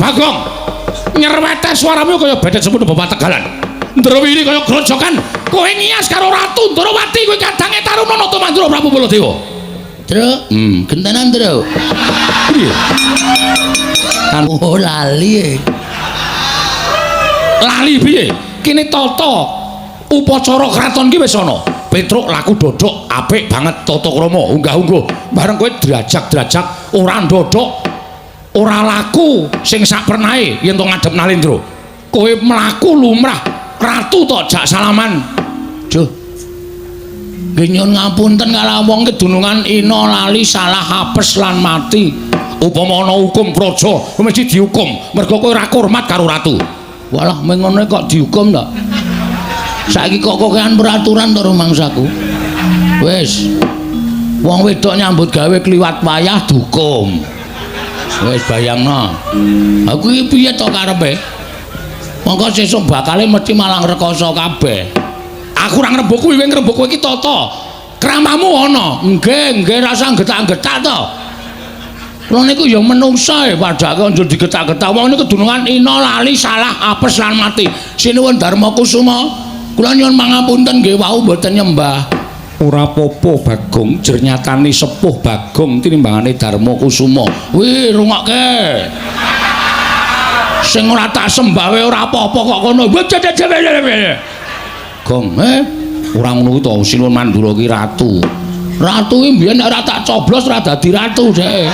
Bagong. Nyerwete suaramu kaya bedet semono Bapak Tegalan. Ndrawiri kaya grojokan. Kowe ngias karo Ratu Ndrawati kuwi kadange Taruna Nata Mandura Prabu Baladewa. Tru, gentenan Tru. Piye? Oh lali. Lali piye? Kene tata upacara kraton ki wis ana. Petruk laku dodok apik banget tata krama unggah-ungguh. Bareng kowe drajak-drajak ora ndodok ora laku sing sak pernahe yen to ngadhep Nalendra. Kowe mlaku lumrah ratu tok jak salaman. Duh. Nggih nyuwun ngapunten kala wong kedunungan ina lali salah apes lan mati. Upama ana hukum praja mesti dihukum mergo kowe ora hormat karo ratu. Walah meng ngono kok dihukum to. Saiki kok kokean peraturan to rumangsaku. Wis. Wong wedok nyambut gawe kliwat wayah dihukum. Wis bayangno. Aku iki piye to karepe? Monggo sesuk bakale mesti malang rekoso kabeh. Aku ora ngrembug kuwi, ngrembug kowe iki tata. Kramamu ana. Nggih, nggih rasa getak-getak to. Lha niku ya menungsa padake aja digetak-getak. Wong niku kedunungan ina lali salah apes lan mati. Sinuwun Darma Kusuma. Kula nyuwun pangapunten nggih wau mboten nyembah. Ora apa-apa Bagong, jer nyatani sepuh Bagong tinimbangane Darma Kusuma. Wih, rungokke. Sing ora tak sembah wae ora apa-apa kok kono. Gong, ora ngono kuwi to, Sinuwun Mandura ki ratu. Ratu iki mbiyen nek ora tak coblos ora dadi ratu dhek.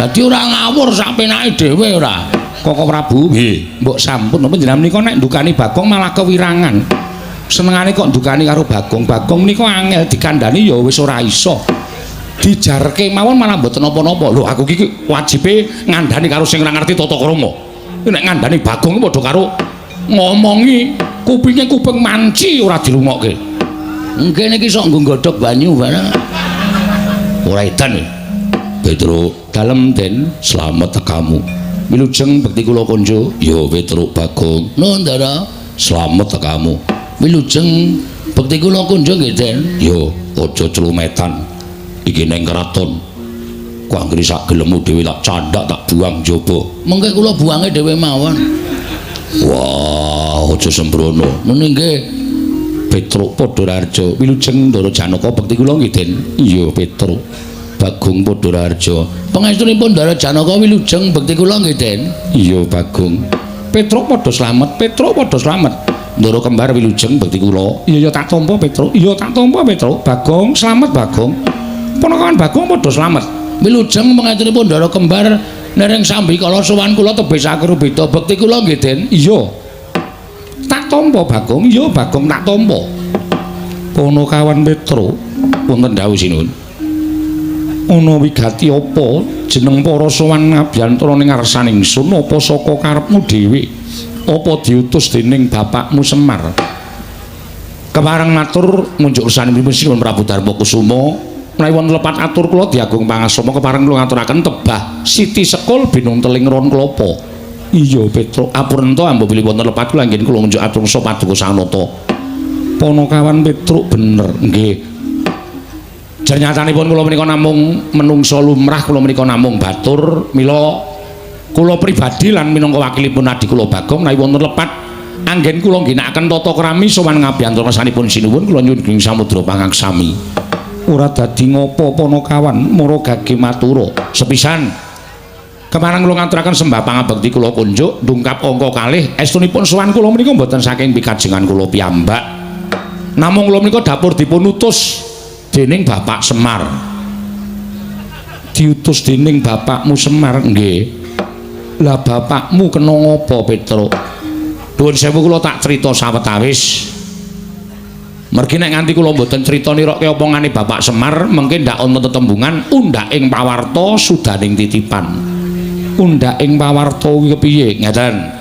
Dadi ora ngawur sak penake dhewe ora. Koko Prabu, nggih, mbok sampun napa jenengan menika nek ndukani Bagong malah kewirangan. Senengane kok ndukani karo Bagong. Bagong menika angel dikandani ya wis ora iso. Dijarke mawon malah mboten napa-napa. Lho aku iki wajibe ngandani karo sing ora ngerti tata krama. Nek ngandani Bagong padha karo ngomongi kupinge kuping manci ora dilungokke. Nggih niki sok nggo godhog banyu bareng. Ora edan. Petro, dalem den slamet kamu. Wilujeng bekti kula konco. Ya Petruk Bagong. Nuwun Ndara. Slamet kamu. Wilujeng bekti kula konco nggih Den. Ya aja clumetan. Iki ning keraton. Ku anggere sak gelemmu dhewe tak candhak tak buang jaba. Mengke kula buange dhewe mawon. Wah, aja sembrono. Nune nggih. Petruk Padhararja. Wilujeng Ndara Janaka bekti kula nggih Den. Iya Petruk. Bagong Padhararja. Pangestunipun Ndara Janaka wilujeng bekti kula nggih Den. Iya Bagong. Petruk padha slamet, Petruk padha slamet. Ndara kembar wilujeng bekti kula. Iya ya tak tampa Petruk. Iya tak tampa Petruk. Bagong slamet Bagong. Ponakan Bagong padha slamet. Wilujeng pangestunipun Ndara kembar nereng sambikala sowan kula tebesake beda bekti kula nggih Den. Iya. Tak tampa Bagong. Iya Bagong tak tampa. Ponokawan Petruk wonten dawuh sinuwun. Ana wigati apa jeneng para sowan ngabiyantara ning ngarsaning ingsun apa saka karepmu dhewe apa diutus dening bapakmu Semar. Kepareng matur ngunjuk ursanipun Sinuwun Prabu Darma Kusuma menawi wonten lepat atur kula Diagung Pangasoma kepareng kula ngaturaken tebah Siti Sekul binung teling ron klapa. Iya Petruk apurenta ambo bilih wonten lepat kula nggih kula ngunjuk atur paduka sanata. Ponokawan Petruk bener nggih. Janyatanipun kula menika namung menungsa lumrah, kula menika namung batur mila kula pribadi lan minangka wakilipun adi kula Bagong menawi wonten lepat anggen kula ngginakaken tata krami sowan ngabiyantara kersanipun sinuwun kula nyuwun ing samudra pangaksami. Ora dadi ngopo Ponokawan mara gage matura. Sepisan kemarang kula ngaturaken sembah pangabekti kula kunjuk ndungkap angka kalih estunipun sowan kula menika mboten saking pikajengan kula piyambak. Namung kula menika dapur dipun utus dening Bapak Semar. Diutus dening bapakmu Semar nggih. Lah bapakmu kena ngopo Petruk? Nuwun sewu kula tak crita sawetawis. Mergi nek nganti kula mboten crita nirokke apa ngane Bapak Semar, mengke ndak ana tetembungan undhaking pawarta sudaning titipan. Undhaking pawarta kuwi kepiye? Ngeten.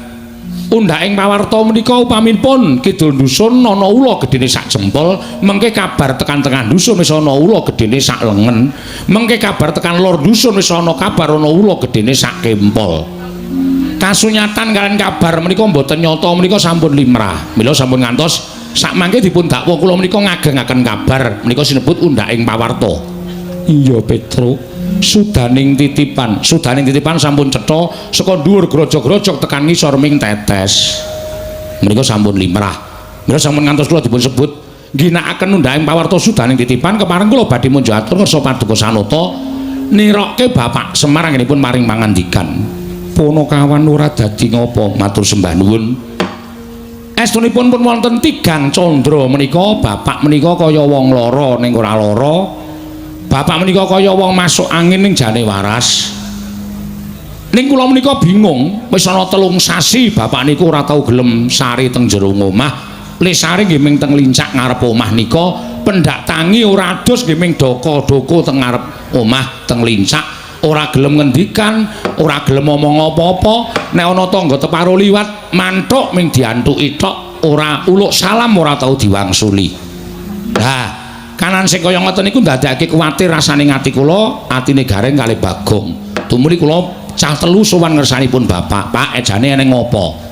Undhaking pawarta menika upaminipun kidul dusun ana ula gedene sak jempol, mengke kabar tekan tengah dusun wis ana ula gedene sak lengen, mengke kabar tekan lor dusun wis ana kabar ana ula gedene sak kempol. Kasunyatan kalian kabar menika mboten nyata menika sampun limrah. Mila sampun ngantos sak mangke dipun dakwa kula menika ngagengaken kabar menika sinebut undhaking pawarta. Iya Petruk. sudaning titipan sampun cetha saka dhuwur grojok-grojok tekan ngisor ming tetes menika sampun limrah menika sampun ngantos kula dipun sebut ginakaken undhahing pawarta sudaning titipan kepareng kula badhe munjuk atur ngersa paduka sanata nirokke Bapak Semar anggenipun maring pangandikan Punakawan ora dadi ngapa matur sembah nuwun estunipun pun wonten tigang candra menika bapak menika kaya wong lara ning ora lara bapak menika kaya wong masuk angin ning jane waras ning kula menika bingung wis ana 3 sasi bapak niku ora tau gelem sari teng jero omah le sari nggih ming teng lincak ngarep omah nika pendak tangi ora adus nggih ming doko-doko teng ngarep omah teng lincak ora gelem ngendikan, ora gelem ngomong apa-apa, nek ana tangga teparo liwat, mantuk ming diantuki tok, ora uluk salam ora tau diwangsuli. Nah, kanan sing kaya ngoten niku ndadekake kuwatir rasane ngati kula, atine Gareng kalih Bagong. Tumuli kula cah telu sowan ngersanipun bapak, Pak ejane eneng ngopo?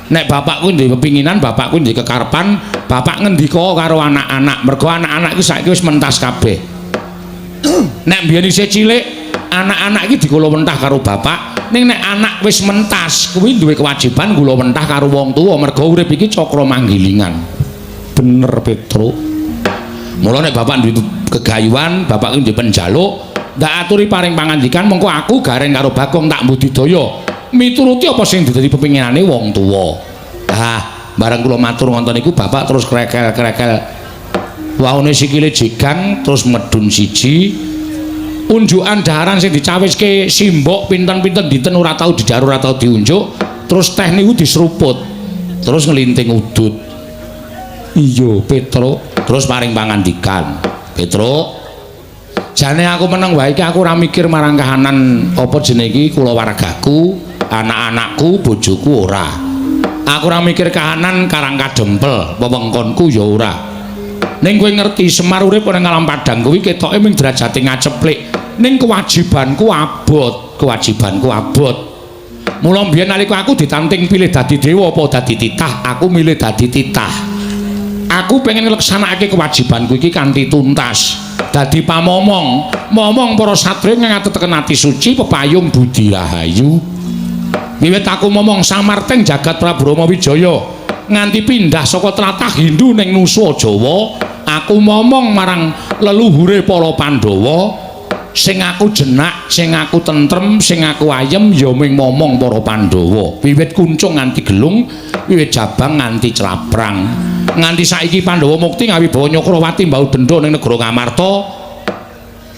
Nek bapak kuwi duwe pepinginan, bapak kuwi duwe kekarepan, bapak ngendika karo anak-anak, mergo anak-anak iki saiki wis mentas kabeh. Nek biyen isih cilik anak-anak iki dikula mentah karo bapak ning nek anak wis mentas kuwi duwe kewajiban kula mentah karo wong tuwa mergo urip iki cakra manggilingan bener Petro mula nek bapak duwe kegayuhan bapak kuwi duwe penjaluk ndak aturi paring pangandikan mengko aku Gareng karo Bagong tak budidaya mituruti apa sing dadi pepinginane wong tuwa bareng kula matur ngoten niku bapak terus krekel-krekel waune sikile jegang terus medun siji unjukan daharan sing dicawiske simbok pinten-pinten dinten ora tau dijaru ora tau diunjuk terus teh niku diseruput terus nglinting udut iya Petro terus paring pangandikan Petro jane aku meneng wae iki aku ora mikir marang kahanan apa jenenge iki kulawargaku anak-anakku bojoku ora aku ora mikir kahanan karang kadempel wewengkonku ya ora ning kowe ngerti Semar urip ning alam padang kuwi ketoke ming derajate ngaceplik ning kewajibanku abot mula mbiyen nalika aku ditanting pilih dadi dewa apa dadi titah aku milih dadi titah aku pengen ngleksanakake kewajibanku iki kanthi tuntas dadi pamomong para satriya ngateken ati suci pepayung budi rahayu wiwit aku momong samarteng jagat Prabu Rama Wijaya nganti pindah saka tlatah Hindu ning Nusa Jawa aku momong marang leluhure para Pandhawa sing aku jenak, sing aku tentrem, sing aku ayem ya ming momong para Pandhawa. Wiwit kuncung nganti gelung, wiwit jabang nganti celabrang. Nganti saiki Pandhawa mukti ngawibawa Nyakrawati mbau dendha ning negara Ngamarta.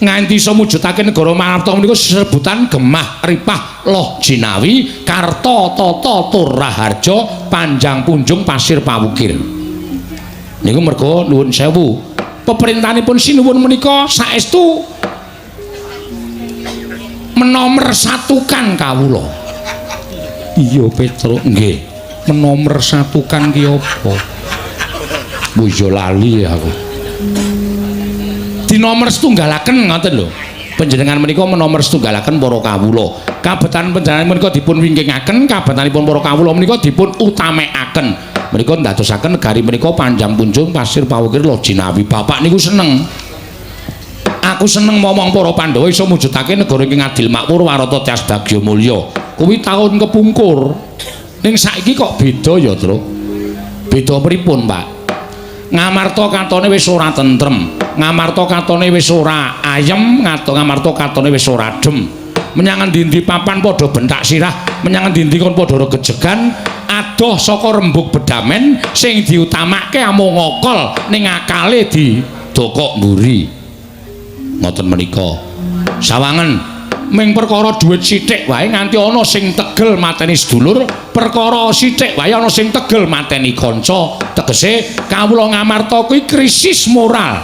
Nganti iso mujudake negara Ngamarta menika sebutan Gemah Ripah Loh Jinawi, Karta Tata Tur Raharja, Panjang Punjung Pasir Pawukir. Niku merga nuwun sewu. Peperintahanipun sinuwun menika saestu menomersatukan kawula. Iya Petro, nggih. Menomersatukan ki apa? Bojo lali aku. Dinomer setunggalaken ngoten lho. Panjenengan menika menomer setunggalaken para kawula. Kabetan panjenengan menika dipun wingkingaken, kabetanipun para kawula menika dipun utamekaken. Menika ndadosaken negari menika Panjang Punjung Pasir Pawukir Loh Jinawi. Bapak niku seneng. Aku seneng momong para Pandhawa iso mujudake negara ing adil makmur warata tias bagya mulya. Kuwi taun kepungkur. Ning saiki kok beda ya, Tru? Beda pripun, Pak? Ngamarta katone wis ora tentrem. Ngamarta katone wis ora ayem, Ngamarta katone wis ora adem. Menyang endi-endi papan padha bentak sirah, menyang endi-endi kon padha regejegan, adoh saka rembug bedamen sing diutamake amung ngokol ning akale didokok mburi. Ngoten menika sawangen ming perkara dhuwit sithik wae nganti ana sing tegel mateni sedulur perkara sithik wae ana sing tegel mateni kanca tegese kawula Ngamarta kuwi krisis moral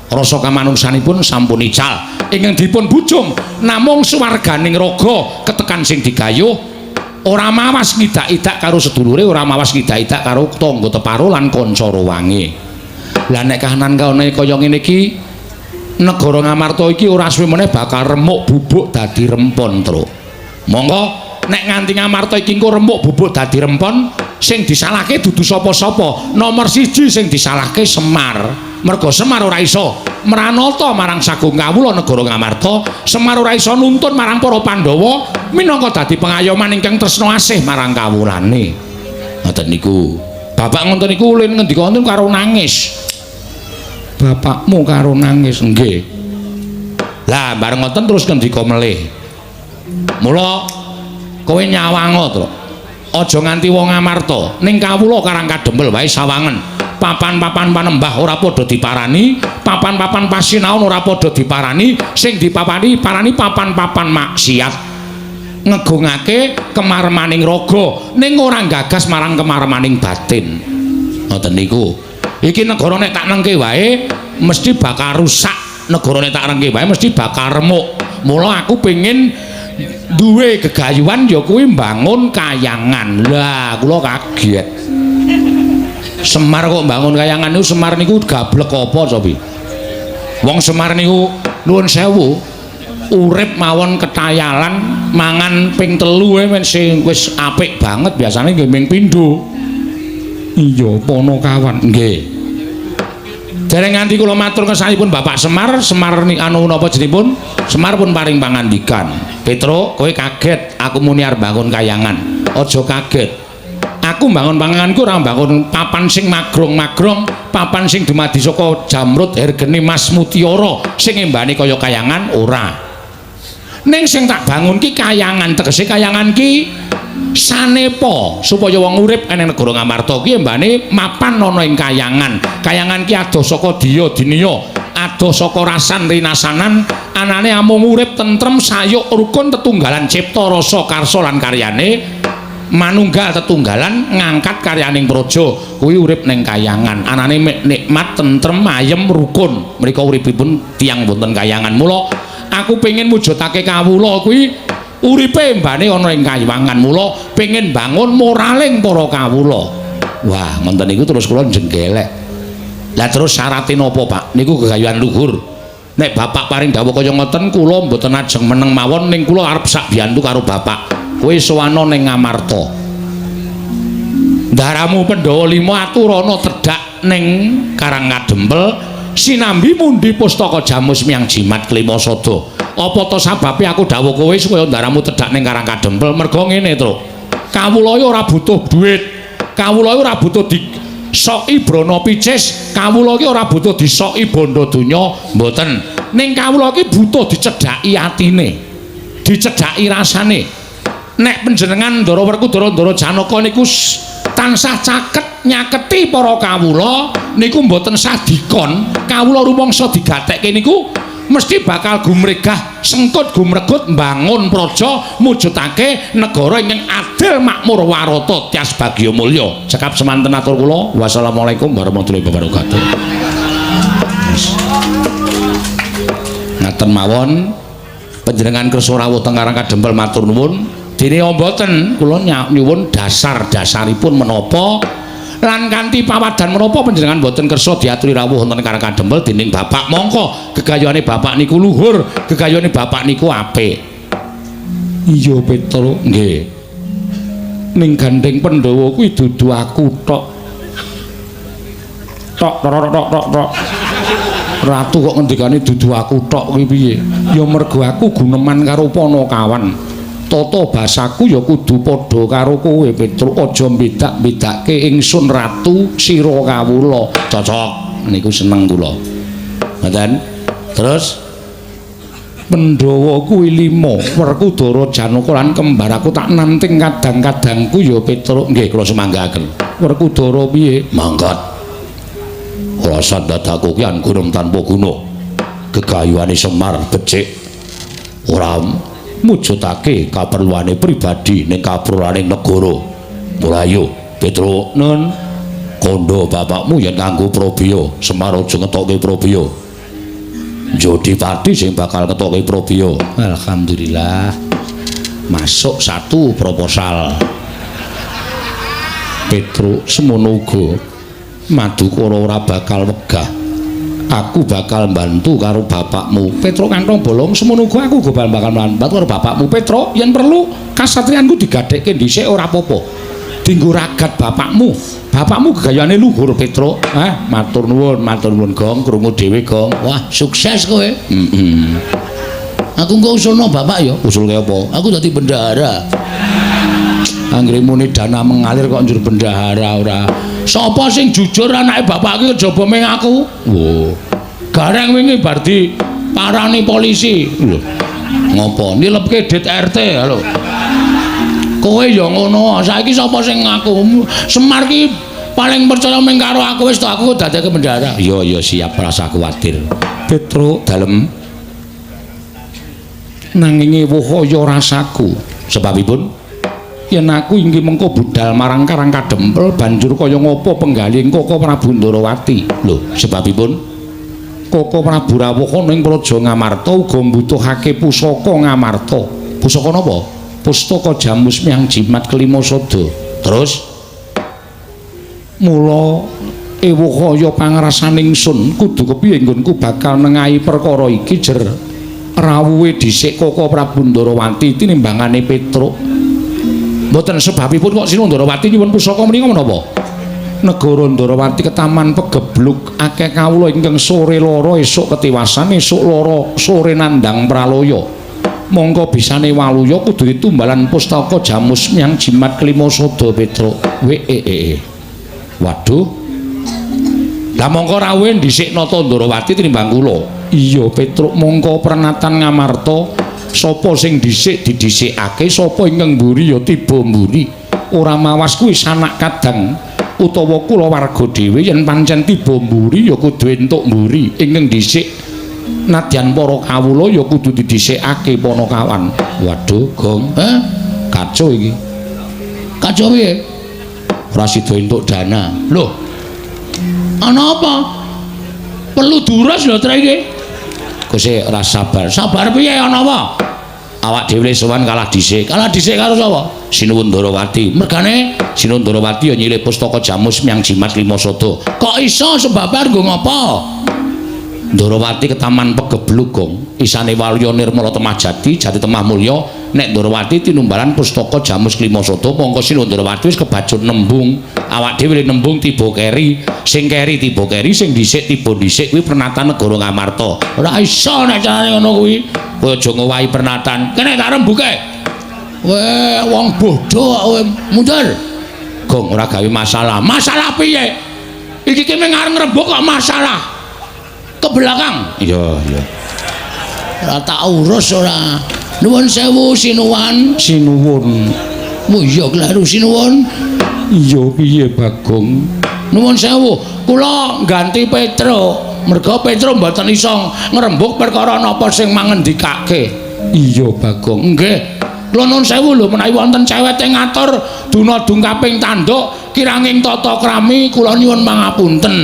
rasa kamanungsanipun sampun ical ingkang dipun bujung namung suwarganing raga ketekan sing digayuh ora mawas ngidak-idak karo sedulure ora mawas ngidak-idak karo tangga teparo lan kanca rowange. Lah nek kahanan kaya ngene iki negara Ngamarta iki ora suwe meneh bakal remuk bubuk dadi rempon, Tru. Monggo nek nganti Ngamarta iki engko remuk bubuk dadi rempon, sing disalahke dudu sapa-sapa. Nomor 1 sing disalahke Semar. Mergo Semar ora iso mranata marang Sagung Kawula negara Ngamarta. Semar ora iso nuntun marang para Pandhawa minangka dadi pengayoman ingkang tresna asih marang kawulane. Ngoten niku. Bapak ngoten niku ulin ngendika wonten karo nangis. Bapakmu karo nangis nggih. Lah bareng ngoten terus ngendika melih. Mula kowe nyawanga to. Aja nganti wong Ngamarta ning kawula Karang Kadempel wae sawangen. Papan-papan panembah ora padha diparani, papan-papan pasinaon ora padha diparani, sing dipapani parani papan-papan maksiat. Ngegungake kemaremaning raga ning ora gagas marang kemaremaning batin. Ngoten niku. Iki negara nek tak nengke wae mesti bakal rusak. Negara nek tak nengke wae mesti bakal remuk. Mula aku pengin duwe gegayuhan ya kuwi mbangun kayangan. Lah kula kaget. Semar kok mbangun kayangan niku Semar niku gablek apa cobi? Wong Semar niku nuwun sewu urip mawon ketayalan mangan ping 3 men sing wis apik banget biasane nggih ping pindho. Iya Ponokawan nggih. Dereng nganti kula matur kesanipun Bapak Semar, Semar anu napa jenipun? Semar pun paring pangandikan. Petro, kowe kaget aku muni arep bangun kayangan. Aja kaget. Aku mbangun panganganku ora mbangun papan sing magrong-magrong, papan sing dumadi saka jamrut hergene Mas Mutiara sing embane kaya kayangan ora. Ning sing tak bangun ki kayangan, tegese kayangan ki sanepa supaya wong urip ning negara Ngamarta ki embane mapan ana ing kayangan. Kayangan ki adoh saka diya dinya, adoh saka rasan rinasanan, anane amung urip tentrem sayuk rukun tetunggalan cipta rasa karsa lan karyane. Manunggal tetunggalan ngangkat karyaning praja kuwi urip ning kayangan anane nikmat tentrem ayem rukun mrika uripipun tiyang wonten kayangan. Mula aku pengin mujudake kawula kuwi uripe mbane ana ing kayangan. Mula pengin bangun moraling para kawula. Wah ngoten niku terus kula jenggelek. Lah terus syaraté napa Pak? Niku gegayuhan luhur. Nek Bapak paring dawuh kaya ngoten kula mboten ajeng meneng mawon ning kula arep sak biyantu karo Bapak. Kowe sowana ning Ngamarta. Ndaramu Pandhawa 5 aturana tedhak ning Karang Kadempel sinambi mundi pustaka Jamus Miyang Jimat Klimasada. Apa to sababe aku dawuh kowe supaya ndaramu tedhak ning Karang Kadempel? Mergo ngene, Tru. Kawula ora butuh dhuwit. Kawula ora butuh disoki brana picis. Kawula iki ora butuh disoki bondo donya, mboten. Ning kawula iki butuh dicedhaki atine. Dicedhaki rasane. Nek panjenengan Ndara Werkudara Ndara Janaka niku tansah caket nyaketi para kawula niku mboten sadikon kawula rumangsa digatekke niku mesti bakal gumregah sengkut gumregut mbangun praja mujudake negara ingkang adil makmur warata tias bagya mulya. Cekap semanten atur kula. Wassalamualaikum warahmatullahi wabarakatuh. Ngaten mawon panjenengan kersa rawuh teng Karang Kadempel matur nuwun. Dene mboten kula nyuwun dasar-dasaripun menapa lan kanthi pawadan menapa panjenengan mboten kersa diaturi rawuh wonten Karang Kadempel dening Bapak. Mongko gegayuhane Bapak niku luhur, gegayuhane Bapak niku apik. Iya Petro, nggih. Ning gandeng Pandhawa kuwi dudu aku tok. Tok. Ratu kok ngendikane dudu aku tok kuwi piye? Ya mergo aku guneman karo Ponokawan. Tata basaku ya kudu padha karo kowe Petro. Aja bedak-bedake ingsun ratu sira kawula. Cocok niku seneng kula. Ngoten. Terus Pandhawa kuwi 5, Werkudara Janaka lan kembar aku tak nanting kadang-kadangku ya Petro. Nggih kula semanggaken. Werkudara piye? Mangkat. Kula sandadaku ki an gunung tanpa guna. Gegayuhane Semar becik ora mujudake kaperluane pribadi ning kaperluane negara. Mulayu Petro nun kondo bapakmu yen kanggo Prabiya, Semar aja ngetokke Prabiya. Jodipati sing bakal ngetokke Prabiya. Alhamdulillah. Masuk 1 proposal. Petro semono uga Madukara ora bakal wegah. Aku bakal bantu karo bapakmu. Petro kantong bolong semono uga aku bakal bantu karo bapakmu. Petro yen perlu kasatriyanku digadekke dhisik ora apa-apa. Dinggo ragat bapakmu. Bapakmu gayane luhur Petro. Matur nuwun Gong, krungu dhewe Gong. Wah, sukses kowe. Heeh. Aku engko usulno bapak ya. Usul kaya apa? Aku dadi bendahara. Anggere muni dana mengalir kok njur bendahara ora. Sapa sing jujur anake bapak ki kejaba ming aku? Wo. Gareng wingi bar di parani polisi. Lho. Ngopo? Nilepke dit RT lho. Kowe ya ngono. Saiki sapa sing ngaku? Semar ki paling percaya ming karo aku wis to aku dadake bendahara. Iya siap rasa kuwatir. Petro dalem nanging wohaya rasaku. Sebabipun yen aku inggih mengko budal marang Karang Kadempel banjur kaya ngopo penggalih Koko Prabu Ndarawati. Lho, sebabipun Koko Prabu Rawuh ning Praja Ngamarta uga mbutuhake pusaka Ngamarta. Pusaka napa? Pustaka Jamus Miang Jimat Kelima Sada. Terus mula ewuhaya pangrasaning sun kudu kepiye nggonku bakal nengahi perkara iki jer rawuhe dhisik Koko Prabu Ndarawati tinimbangane Petruk. Mboten sebabipun kok Sinu Ndarawati nyuwun pusaka menika menapa? Negara Ndarawati ketaman pegebluk akeh kawula ingkang sore lara esuk ketiwasan esuk lara sore nandhang pralaya. Mongko bisane waluya kudu ditumbalan pustaka Jamus Miang Jimat Kelima Sada Petruk. Waduh. Lah mongko rawuhe dhisik Nata Ndarawati tinimbang kula. Iya Petruk mongko pernatan Ngamarta sapa sing dhisik didhisikake sapa ingkang mburi ya tiba mburi. Ora mawas kuwi sanak kadang utawa kula warga dhewe yen pancen tiba mburi ya kudu entuk mburi ingkang dhisik nadyan para kawula ya kudu didhisikake Panakawan. Waduh Gong, kacau iki. Kacau piye? Ora sida entuk dana. Loh. Ana apa? Perlu durus lho tra iki. Kose ora sabar. Sabar piye ana apa? Awak dhewe sowan kalah dhisik. Kalah dhisik karo sapa? Sinuwun Ndarawati. Mergane Sinuwun Ndarawati ya nyilih pustaka Jamus Miang Jimat Kelima Sada. Kok iso sebabar nggo ngopo? Ndarawati ketaman pegebluk Gong. Isane Waluya Nirmala Temahjati, Jati Temah Mulya. Nek Ndarawati tinumbalan pustaka Jamus Kelima Sada, mongko Sinuwun Ndarawati wis kebacut nembung. Awak dhewe nembung tiba keri, sing keri tiba keri, sing dhisik tiba dhisik kuwi pernatan negara Ngamarta. Ora iso nek carane ngono kuwi. Kowe aja ngowahi pernatan. Kene tak rembuke. Weh, wong bodoh kowe mundur. Gong ora gawe masalah. Masalah piye? Iki ki mung arep ngrembug kok masalah. Ke belakang. Iya. Ora tak urus ora. Nuwun sewu Sinuwan. Sinuwun. Mu iya kleru Sinuwun. Iya piye Bagong? Nuwun sewu, kula ganti Petruk. Merga Petruk mboten iso ngrembug perkara napa sing mangendikake. Iya Bagong. Nggih. Kula nuwun sewu lho menawi wonten cewek ngatur dunadung kaping tanduk kiranging tata krami kula nyuwun pangapunten.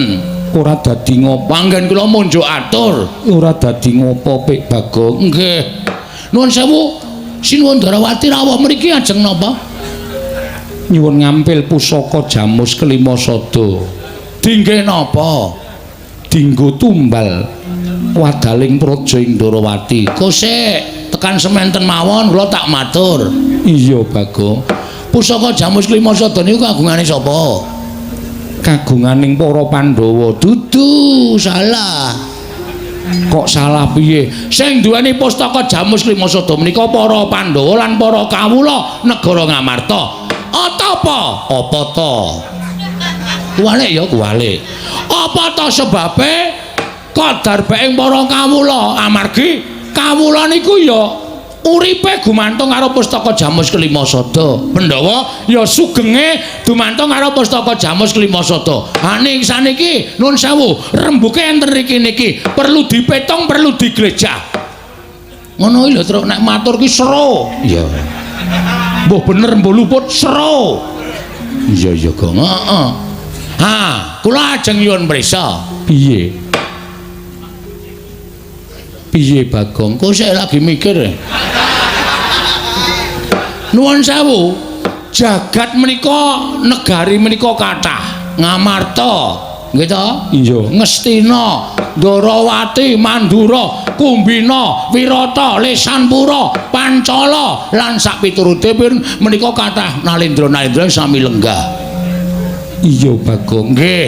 Ora dadi ngopo. Panggen kula munjuk atur. Ora dadi ngopo Pik Bagong. Nggih. Nuwun sewu Sinuwun Ndarawati rawuh mriki ajeng napa? Nyuwun ngampil pusaka Jamus Kelima Sada. Dingge napa? Dinggo tumbal wadaling praja ing Ndarawati. Kosek tekan semanten mawon kula tak matur. Iya Bagong. Pusaka Jamus Kelima Sada niku kagungane sapa? Kagunganing para Pandhawa. Dudu, salah. Kok salah piye? Sing duweni pustaka Jamus Kelima Sada menika para Pandhawa lan para kawula negara Ngamarta. Apa? Apa to? Kuwalik ya Kuwalik. Apa to sebabe kadar being para kawula amargi kawula niku ya uripe gumantung karo pustaka Jamus Kelima Sada. Pandhawa ya sugenge dumantung karo pustaka Jamus Kelima Sada. Ha niki saniki nuwun sewu, rembuke enten iki niki perlu dipetung, perlu diglejah. Ngono lho Truk nek matur ki sero. Iya. Mbah bener mbah luput sero. Iya Gong. Heeh. Ha, kula ajeng nyuwun prisa. Piye? Piye Bagong? Kok sik lagi mikir. Nuwun sewu, jagat menika negari menika kathah. Ngamarta, nggih to? Iya. Ngastina, Ndarawati, Mandura, Kumbina, Wirata, Lesanpura, Pancala lan sak piturutipun menika kathah nalindra-nalindra sami lenggah. Iya Bagong. Nggih.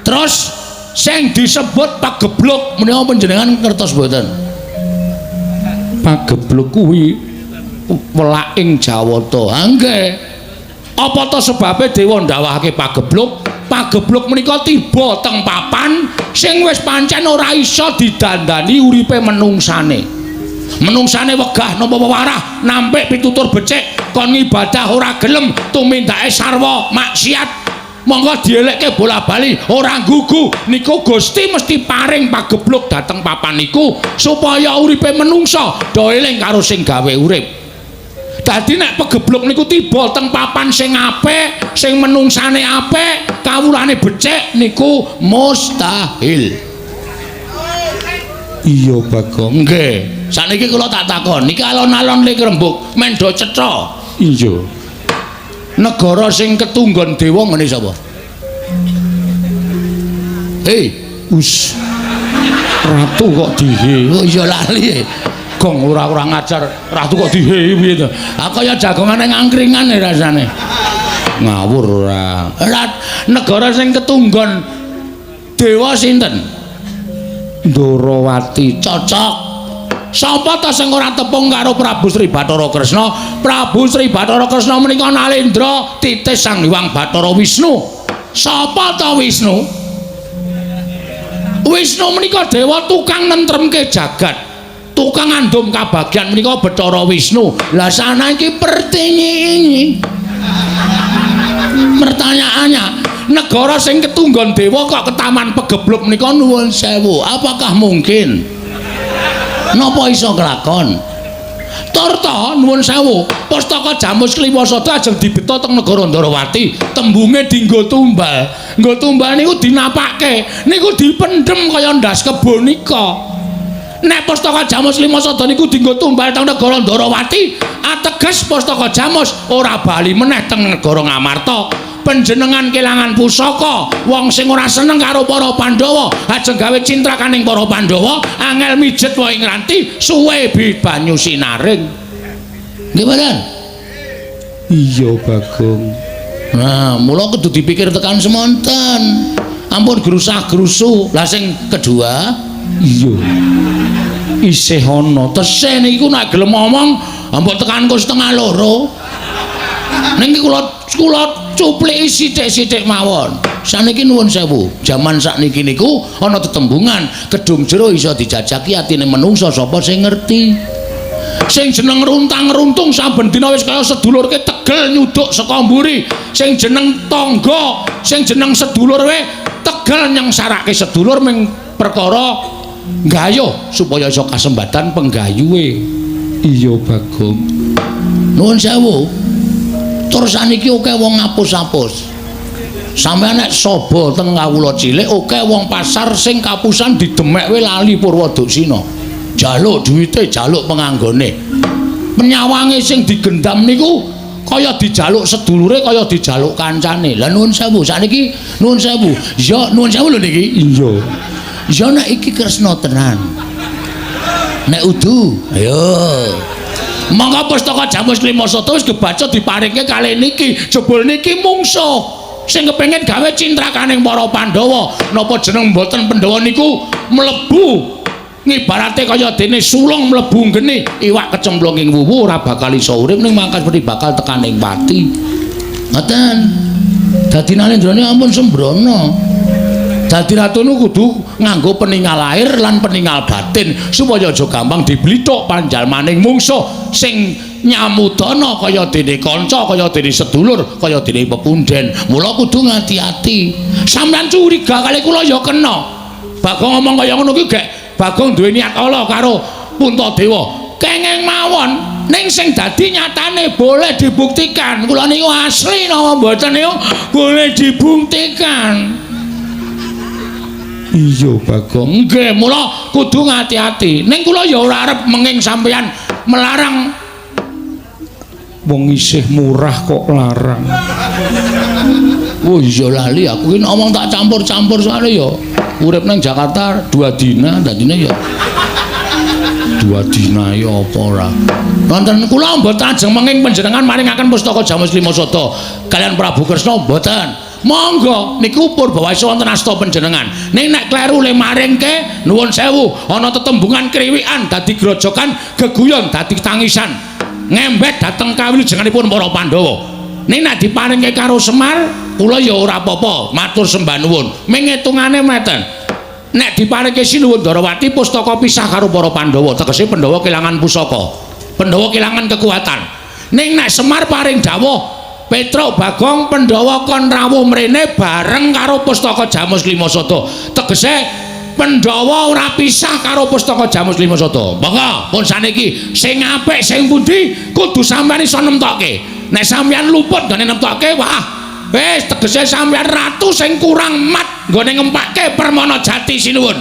Terus sing disebut pagebluk menika panjenengan ngertos mboten? Pagebluk kuwi welaking Jawata. Ha nggih. Apa to sebabe dewa ndawahake pagebluk? Pagebluk menika tiba teng papan sing wis pancen ora iso didandani uripe menungsane. Menungsane wegah napa wewarah nampik pitutur becik kon ngibadah ora gelem tumindake sarwa maksiat monggo dielekke bola-bali ora gugu niku Gusti mesti paring pagebluk dateng papan niku supaya uripe menungsa do eling karo sing gawe urip. Dadi nek pagebluk niku tiba teng papan sing apik, sing menungsane apik, kawulane becik niku mustahil. Iya Bagong. Nggih. Saniki kula tak takon, niki alon-alon lik rembug mendo cetha. Iya. Negara sing ketunggon dewa ngene sapa? Us. Ratu kok dihe. Oh iya lali. Gong ora ngajar. Ratu kok dihe piye to? Ah kaya jagongane ngangkringan rasane. Ngawur ora. Negara sing ketunggon dewa sinten? Ndorowati. Cocok. Sapa ta sing ora tepung karo Prabu Sri Bathara Kresna? Prabu Sri Bathara Kresna menika nalendra titis Sang Hyang Bathara Wisnu. Sapa ta Wisnu? Wisnu menika dewa tukang nentremke jagat. Tukang andum kabagyan menika Bathara Wisnu. Lah saniki pertanyaan. Pertanyaannya, negara sing ketunggon dewa kok ketaman pagebluk menika nuwun sewu. Apakah mungkin? Napa iso kelakon? Turta nuwun sewu, Pustaka Jamus Kliwasada ajeng dibeta teng negara Ndorowati, tembunge dienggo tumbal. Nggo tumbal niku dinapake, niku dipendhem kaya ndas kebo nika. Nek Pustaka Jamus Kliwasada niku dienggo tumbal teng negara Ndorowati, ateges Pustaka Jamus ora bali meneh teng negara Ngamarta. Panjenengan kelangan pusaka, wong sing ora seneng karo para Pandhawa, ajeng gawe cintrakaning para Pandhawa, angel mijet wae ngranti suwe banyu sinaring. Nggih mboten? Iya Bagong. Nah, mula kudu dipikir tekan semonten. Ampun grusah-grusu. Lah sing kedua, iya. Isih ana. Tesih niku nek gelem ngomong, ampun tekanku setengah loro. Niki kula cupliki sithik-sithik mawon. Saniki nuwun sewu, jaman sakniki niku ana tetembungan kedung jero iso dijajaki atine menungsa sapa sing ngerti. Sing jeneng runtang-runtung saben dina wis kaya sedulurke tegel nyuduk saka mburi. Sing jeneng tangga, sing jeneng sedulur wae tegel nyengsarake sedulur ming perkara nggayuh supaya iso kasembatan penggayuhe. Iya Bagong. Nuwun sewu. Tur saniki akeh wong ngapus-apus. Sampeyan nek sobo teng kawula cilik akeh wong pasar sing kapusan didemek wae lali Purwadaksina. Jaluk duwite, jaluk penganggone. Penyawange sing digendam niku kaya dijaluk sedulure, kaya dijaluk kancane. Lah nuwun sewu, sakniki nuwun sewu. Ya nuwun sewu lho niki. Iya. Ya nek iki Kresna tenan. Nek udu, ayo. Mangga Pustaka Jamus Kliwasada wis kebaca diparingke kalih niki, jebul niki mungsuh sing kepengin gawe cintrakaning para Pandhawa. Napa jeneng mboten Pandhawa niku mlebu ngibarate kaya dene sulung mlebu geni, iwak kecemplung ing wuwu ora bakal iso urip ning mangkat mesti bakal tekaning pati. Ngoten. Dadi nalendrane ampun sembrono. Dadi ratune kudu nganggo peninggal lahir lan peninggal batin supaya aja gampang diblithuk panjalmaning mungsuh sing nyamudana kaya dene kanca, kaya dene sedulur, kaya dene pepunden. Mula kudu ngati-ati. Sampeyan curiga kali kula ya kena. Bagong ngomong kaya ngono kuwi gek Bagong duwe niat ala karo Puntadewa. Kenging mawon ning sing dadi nyatane boleh dibuktikan. Kula niku asli napa mboten niku boleh dibuktikan. Iya Bagong. Nggih, mula kudu ngati-ati. Ning kula ya ora arep menging sampeyan melarang Wong isih murah kok larang. Oh iya lali aku ki ngomong tak campur-campur soalnya ya. urip nang Jakarta 2 dina dadine ya 2 dina ya apa ora wonten kula mboten ajeng menging panjenengan maringaken pustaka Jamus Limasada kalian Prabu Kresna mboten monggo niku purbawasa wonten asta panjenengan ning nek kleru le maringke nuwun sewu ana tetembungan kriwikan dadi grojokan geguyon dadi tangisan ngembet dhateng kawilujenganipun para Pandhawa ning nek diparingke karo Semar kula ya ora apa-apa matur sembah nuwun ming hitungane meten nek diparingke Sinuwun Darawati pustaka pisah karo para Pandhawa tegese Pandhawa kelangan pusaka Pandhawa kelangan kekuatan ning nek Semar paring dawuh Petruk Bagong Pandhawa kon rawuh mrene bareng karo pustaka Jamus Limasada tegese Pandhawa ora pisah karo pustaka Jamus Limasada monggo pun saniki sing apik sing pundi kudu sampeyan iso nemtokke nek sampeyan luput gane nemtokke wah wis tegese sampeyan ratu sing kurang mat nggone ngempake permana jati sinuwun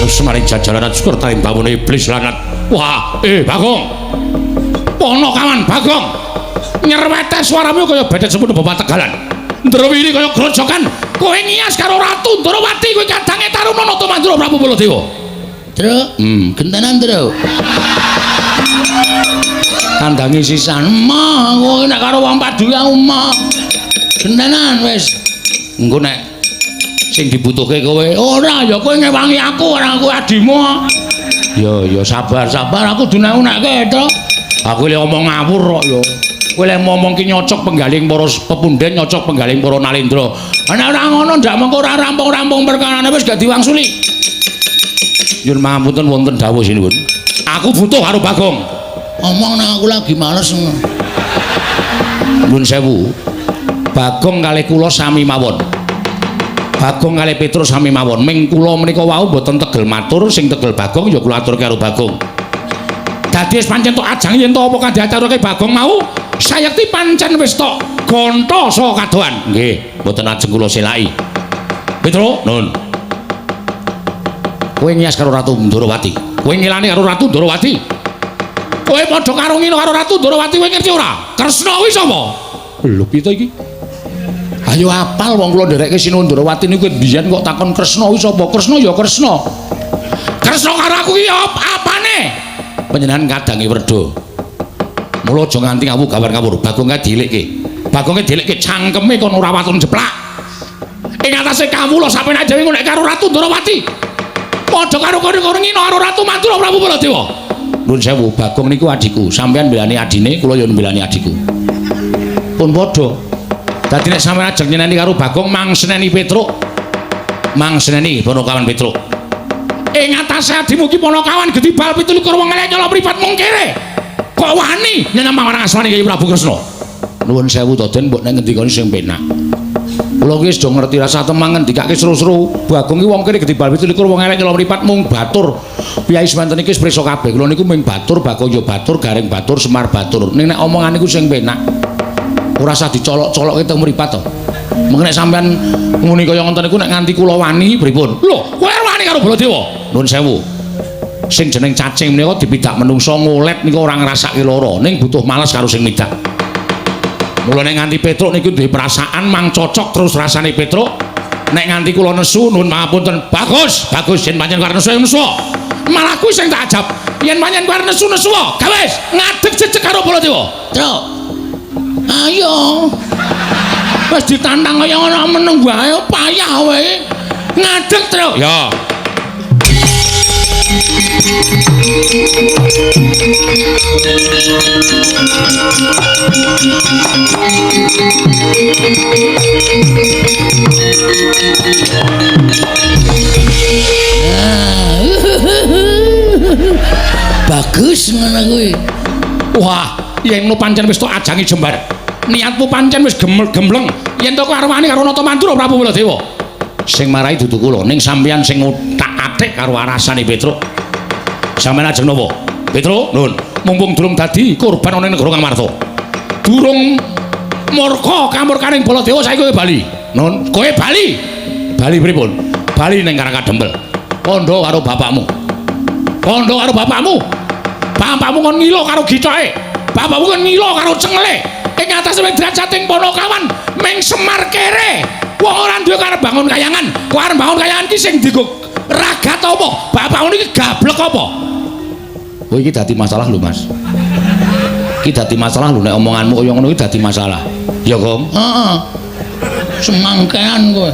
Semari jajaran syukur taring bangun iblis lanat wah Bagong pono kawan Bagong nyerwete suaramu kaya bedet semono bapak Tegalan Ndrawiri kaya grojokan kowe ngias karo Ratu Ndrawati kowe kadange taruna nata Mandura Prabu Baladewa Tru gentenan Tru kandangi sisan mah kowe nek karo wong Paduka umah gentenan wis engko nek sing dibutuhke kowe ora ya kowe ngewangi aku ora aku adimu ya sabar aku duneunake to aku le ngomong ngawur kok ya kowe le ngomong ki nyocok penggaling para pepunden nyocok penggaling para nalendra ana ora ngono ndak mengko ora rampung-rampung perkarane wis gak diwangsuli nyuwun pangapunten wonten dawuh sinuwun aku butuh karo Bagong ngomong nek aku lagi males nuwun sewu Bagong kalih kula sami mawon Bagong kalih Petrus sami mawon ming kula menika wau mboten tegel matur sing tegel Bagong ya kula aturke karo Bagong dadi wis pancen tok ajang yen to apa kang diaturke Bagong mau sayekti pancen wis tok gonta saha kadohan nggih mboten ajeng kula selaki Petrus nun kowe ngias karo Ratu Ndrawati kowe ngilani karo Ratu Ndrawati kowe padha karo ngino karo Ratu Ndrawati kowe ngerti ora Kresna kuwi sapa lho piye iki ayo apal wong kula nderekke Sinuwun Ndrawati niku biyen kok takon Kresna kuwi sapa Kresna ya Kresna karo aku ki apane panjenengan kadange werda mula aja nganti ngawu gawar-gawur Bagong dilikke cangkeme kono ora waton jeplak ing atase kawula sampeyan dhewe nek karo Ratu Ndrawati padha karo ngino karo Ratu Mandura Prabu Baladewa nuwun sewu Bagong niku adhiku sampeyan mbelani adine kula ya mbelani adhiku pun padha dadi nek sampeyan ajeng nyeneni karo Bagong mangseneni Petruk mangseneni Ponokawan Petruk ing atase adimu ki Ponokawan gedhi bal 17 wong elek nyala mripat mung kere kok wani nyenyam marang asmane Kyai Prabu Kresna nuwun sewu to Den mbok nek ngendikane sing penak kula ki wis do ngerti rasa temang ngendikake seru-seru Bagong ki wong kere gedhi bal 17 wong elek nyala mripat mung batur piyai semanten iki wis prisa kabeh kula niku mung batur Bagong ya batur Garing batur Semar batur ning nek omongane iku sing penak ora usah dicolok-colokke teng mripat to mengko nek sampean muni kaya ngoten niku nek nganti kula wani pripun lho kowe wani karo Baladewa nuwun sewu sing jeneng cacing menika dipidak menungso ngolet niku ora ngrasake lara ning butuh males karo sing midak mula nek nganti Petruk niku duwe perasaan mang cocok terus rasane Petruk nek nganti kula nesu nuwun pangapunten bagus yen pancen karo nesu nesu malah kuwi sing tak ajab yen pancen karo nesu gawes ngadeg jejeg karo Baladewa Truk ayo wis ditantang kaya ngono meneng wae payah wae ngadeg Truk ya bagus ngono kuwi wah yen lu pancen wis tok ajangi jembar niatmu pancen wis gembleng yen to karo wani karo Nata Mandura Prabu Baladewa sing marai dudu kula ning sampeyan sing utak-atik karo arasane Petruk sampeyan ajeng napa Petruk nuwun mumpung durung dadi korban ana ing negara Kang Marta durung murka kamurkaning Baladewa saiki kowe bali. Nun, kowe bali. Bali pripun? Bali ning Karangkadempel. Kandha karo bapakmu. Kandha karo bapakmu. Bapakmu kon ngilo karo gicoke. Bapakmu kon ngilo karo cengle. Ing atas derajatting Ponokawan ming Semar kere. Wong ora duwe karep bangun kayangan. Kowe arep bangun kayangan ki sing digo ragat apa? Bapakmu niki gablek apa? Oh iki dadi masalah lho, Mas. Iki dadi masalah lho nek omonganmu kaya ngono iki dadi masalah. Ya, Kong? Heeh. Semangkean kowe.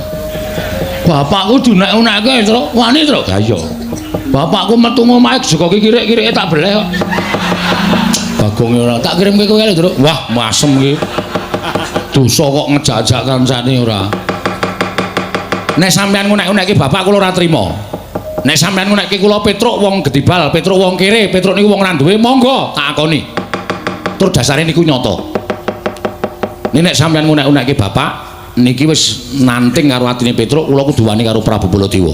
Bapakku dinek-nekke, Tru. Wani, Tru? Ya iya. Bapakku metu ngomahe jekoke kirik-kirike tak beleh kok. Bagong ora Tak kirimke kowe lho, Tru. wah, masem iki. Dosa kok ngejak-jak kancane ora. Nek sampean ngunek-unekke bapak kula ora trima. Nek sampean ngunekke kula Petruk wong Gedibal, Petruk wong kere, Petruk niku wong randuwe, monggo tak akoni. Tur dasare niku nyata. Nek sampean ngunek-unekke bapak niki wis nanting karo atine Petruk, kula kudu wani karo Prabu Baladewa.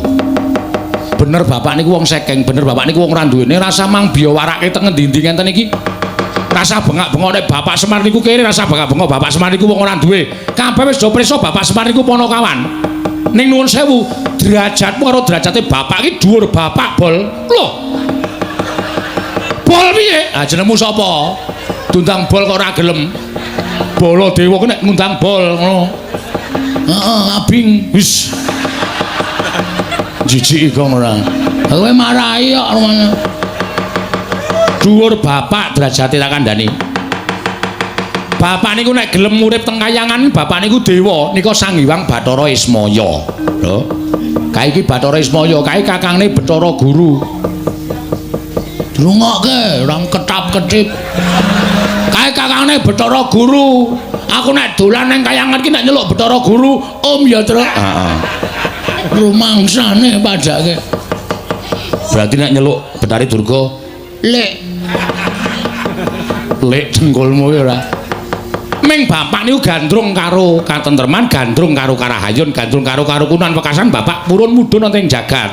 Bener bapak niku wong sekeng, bener bapak niku wong randuwene, rasa mang biya warake teng endi-endi ngenten iki. Rasa bengak-bengok nek Bapak Semar niku kere, rasa bengak-bengok Bapak Semar niku wong ora duwe. Kabeh wis do prisa Bapak Semar niku Ponokawan. Ning nuwun sewu, derajatmu karo derajate bapak iki dhuwur bapak bol. Lho. Bol piye? Ah jenengmu sapa? Dundang bol kok ora gelem. Baladewa ku nek ngundang bol ngono. Heeh, abing. Wis. Jijik kok ora. Kowe marahi kok rumane. Dhuwur bapak derajate tak kandhani. Bapak niku nek gelem urip teng kayangan, bapak niku dewa, nika Sang Hyang Bathara Ismaya. Lho. Kae iki Bathara Ismaya, kae kakangne Bathara Guru. Rungokke, orang ketap-ketip. Kae kakangne Bathara Guru. Aku nek dolan ning kayangan ki nek nyeluk Bathara Guru, Om ya, Tru. Heeh. Rumangsane padake. Berarti nek nyeluk Betari Durga, Lek dengkulmu ya ora. Ming bapak niku gandrung karo katentreman, gandrung karo karahayun, gandrung karo karukunan wekasan bapak purun mudhun wonten ing jagat.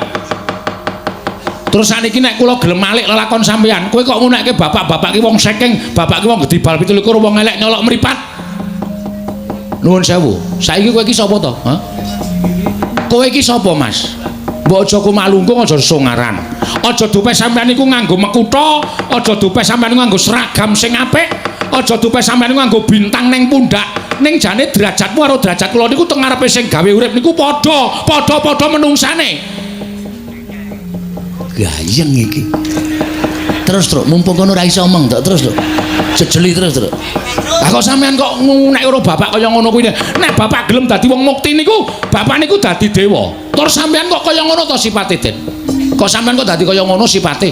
Terus saniki nek kula gelem malik lelakon sampeyan, kowe kok ngunekke bapak-bapak ki wong saking, bapak ki wong Gedibal 17 wong elek nyolok mripat. Nuwun sewu. Saiki kowe iki sapa to? Hah? Kowe iki sapa, Mas? Mbok aja kumalungkung, aja songaran. Aja dupe sampeyan niku nganggo mekutha, aja dupe sampeyan niku nganggo seragam sing apik, aja dupe sampeyan niku nganggo bintang ning pundak. Ning jane derajatmu karo derajat kula niku teng ngarepe sing gawe urip niku padha menungsane. Gayeng iki. Terus, Tru, mumpung kono ora iso omong tok, terus, Tru. Jejeli terus, Tru. Lah kok sampean kok ngunek karo bapak kaya ngono kuwi. Nek bapak gelem dadi wong mukti niku, bapak niku dadi dewa. Tur sampean kok kaya ngono to sipate, Den? Kok sampean kok dadi kaya ngono sipate?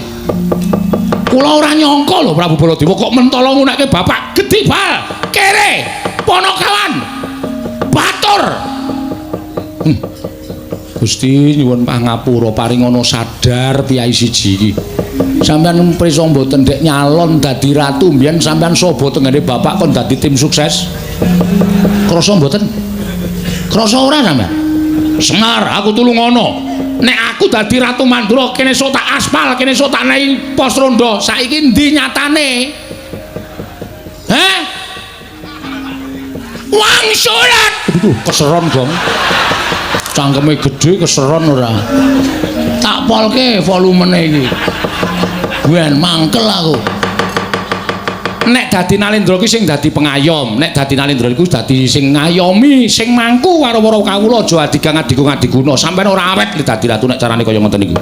Kula ora nyangka lho Prabu Baladewa kok mentolo ngunekke bapak Gedibal, kere, Ponokawan, Batur. Gusti nyuwun pangapura paringana sadar piyai siji iki. Sampeyan prisa mboten dek nyalon dadi ratu mbiyen sampeyan sobo tengene bapak kon dadi tim sukses. Krasa mboten? Krasa ora sampeyan? Semar, aku tulung ngono. Nek aku dadi Ratu Mandura kene sok tak aspal, kene sok tak nehi pos ronda. Saiki ndi nyatane? Heh? Wangsulan. Keseron, Gong. Cangkeme gedhe keseron ora. Tak polke volumene iki. Ben mangkel aku. Nek dadi Nalendra ki sing dadi pengayom, nek dadi Nalendra iku dadi sing ngayomi, sing mangku karo para kawula aja adigang adiguna. Sampeyan ora awet nek dadi ratu nek carane kaya ngoten niku.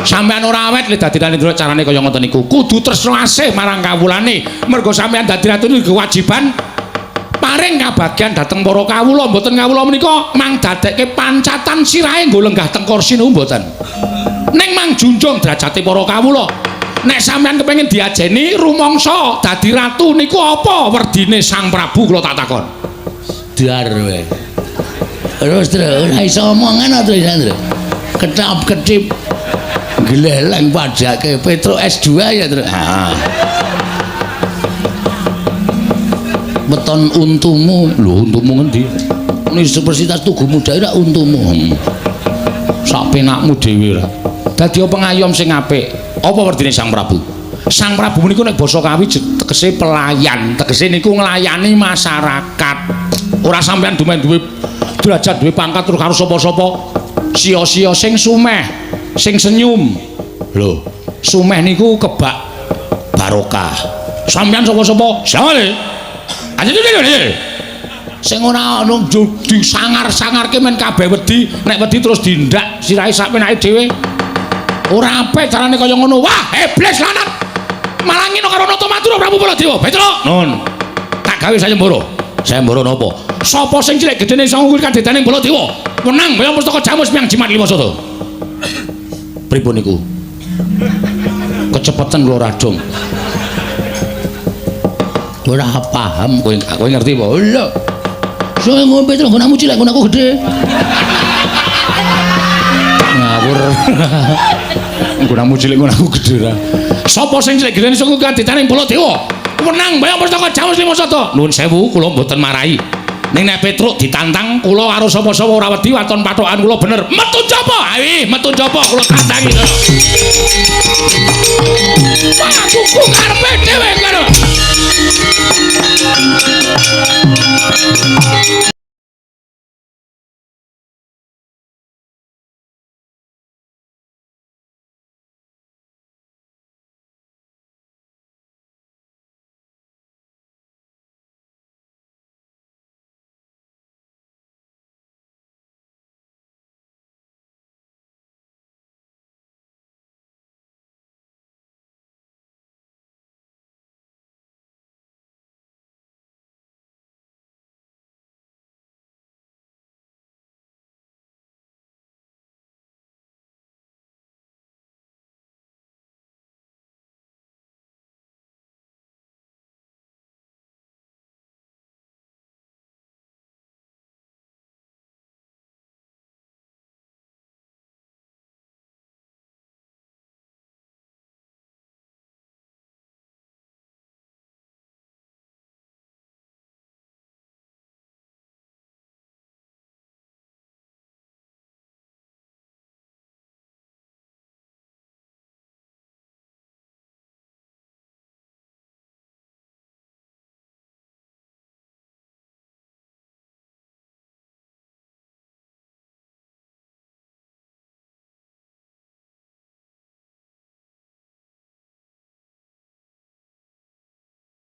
Sampeyan ora awet nek dadi Nalendra carane kaya ngoten niku. Kudu tresna asih marang kawulane. Mergo sampeyan dadi ratu niku kewajiban paring kabagyan dhateng para kawula, mboten kawula menika mang dadekke pancatan sirahe nggo lenggah teng kursi niku mboten. Ning mang junjung derajate para kawula. Nek sampean kepengin diajeni rumangsa dadi ratu niku apa werdine Sang Prabu kula tak takon. Dar wae. Terus ora iso omongan to Sandra. Ketap-ketip gleleng padake Petro S2 ya, Tru. Heeh. Beton untumu. Lho untumu ngendi? Universitas Tugu Muda ora untumu. Sak penakmu dhewe ra. Dadi pengayom sing apik. Apa werdine Sang Prabu? Sang Prabu niku nek basa Kawi tegese pelayan, tegese niku nglayani masyarakat. Ora sampean duwe derajat duwe pangkat terus karo sapa-sapa. Sia-sia sing sumeh, sing senyum. Lho, sumeh niku kebak barokah. Sampean sapa-sapa? Sale. Aja sing ora ono disangar-sangarke men kabeh wedi, nek wedi terus dindak sirahe sak penake dhewe. Ora apik carane kaya ngono. Wah, iblis lanat. Malah ngino karo nata matur Prabu Baladewa. Petruk. Nun. Tak gawe sayembara. Sayembara napa? Sapa sing cilik gedene iso ngungkul kadetane Baladewa? Menang kaya pustaka Jamus Miang Jimat Lima Soto. Pripun niku? Kecepeten kula radung. Ora paham kowe ngerti apa? Lho. Sing ngombe terus ngono cilik ngono aku gedhe. Ngawur. Nggonamu cilik ngono aku gedhe ra. Sapa sing cilik gedene sing kadetane Baladewa? Menang bayang pustaka Jamus Lima Soto. Nuwun sewu kula mboten marahi. Ning nek Petruk ditantang kula karo sapa-sapa ora wedi waton pathokan kula bener. Metu jaba. Ayo metu jaba kula tandangi. Wah, kuku karepe dhewe karo.